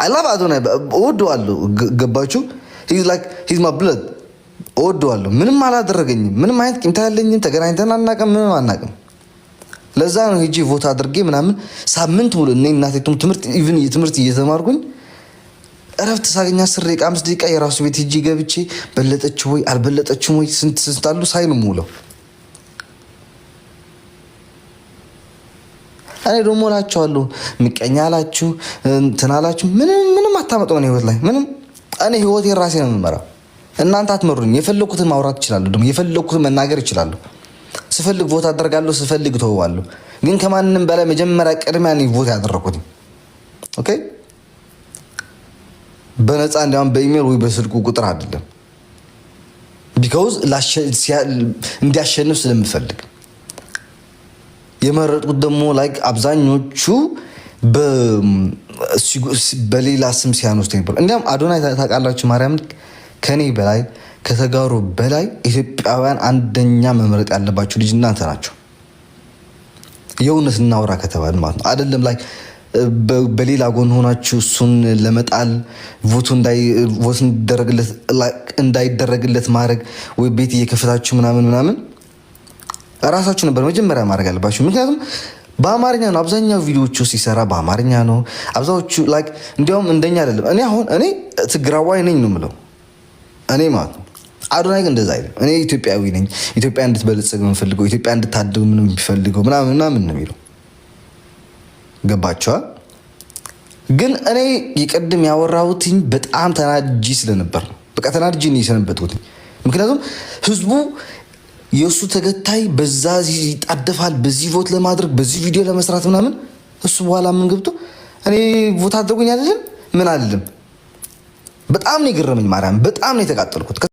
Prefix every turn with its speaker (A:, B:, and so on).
A: I love አዶናይ እወደዋለሁ። ገባችሁ? he's my blood እወደዋለሁ። ምንም አላደረገኝም። ምንም አይነት ቂምታ ያለኝም ተገናኝተን አናውቅም። ምንም አናውቅም። ለዛ ነው ሂጂ ቮት አድርጌ ምናምን ሳምንት ሙሉ እኔ እናቴቱም ትምህርት እየተማርኩኝ እረፍት ሳገኝ 10 ደቂቃ 5 ደቂቃ የራሱ ቤት ሂጂ ገብቼ በለጠች ወይ አልበለጠችም ወይ ስንት አሉ ሳይኑ ሙሉ እኔ ደግሞ እላቸዋለሁ ምቀኛ አላችሁ እንትን አላችሁ ምንም አታመጡ ነው ህይወት ላይ ምንም። እኔ ህይወት የራሴ ነው የምመራው። እናንተ አትመሩኝ። የፈለኩትን ማውራት ይችላል፣ ደግሞ የፈለኩትን መናገር ይችላል። ስፈልግ ቮት አደርጋለሁ፣ ስፈልግ ተወዋለሁ። ግን ከማንንም በላይ መጀመሪያ ቅድሚያ ነው ቮት ያደረኩት። ኦኬ በነፃ እንዲያውም በኢሜል ወይ በስልኩ ቁጥር አይደለም። ቢኮዝ እንዲያሸንፍ ስለምፈልግ የመረጥኩት ደግሞ ላይክ አብዛኞቹ በሌላ ስም ሲያነሱት ነበር። እንዲያውም አዶናይ ታውቃላችሁ ማርያምን ከኔ በላይ ከተጋሩ በላይ ኢትዮጵያውያን አንደኛ መምረጥ ያለባችሁ ልጅ እናንተ ናቸው። የእውነት እናውራ ከተባለ ማለት ነው አይደለም ላይ በሌላ ጎን ሆናችሁ እሱን ለመጣል ቮት እንዳይደረግለት ማድረግ ወይ ቤት እየከፈታችሁ ምናምን ራሳችሁ ነበር መጀመሪያ ማድረግ ያለባችሁ። ምክንያቱም በአማርኛ ነው አብዛኛው ቪዲዮቹ ሲሰራ በአማርኛ ነው አብዛኞቹ ላይክ እንዲያውም እንደኛ አይደለም። እኔ ትግራዋይ ነኝ ነው የምለው እኔ ማለት ነው። አዶናይ ግን እንደዛ አይደለም። እኔ ኢትዮጵያዊ ነኝ፣ ኢትዮጵያ እንድትበለጽግ ነው የምፈልገው፣ ኢትዮጵያ እንድታድግ ምንም የሚፈልገው ምናምን ነው የሚለው። ገባችኋል? ግን እኔ የቀድም ያወራሁትኝ በጣም ተናድጄ ስለነበር ነው። በቃ ተናድጄ ነው የሰነበትኩት። ምክንያቱም ህዝቡ የእሱ ተከታይ በዛ ይጣደፋል፣ በዚህ ቮት ለማድረግ በዚህ ቪዲዮ ለመስራት ምናምን። እሱ በኋላ ምን ገብቶ እኔ ቮት አድርጎኝ አይደለም ምን አይደለም። በጣም ነው የገረመኝ ማርያም፣ በጣም ነው የተቃጠልኩት።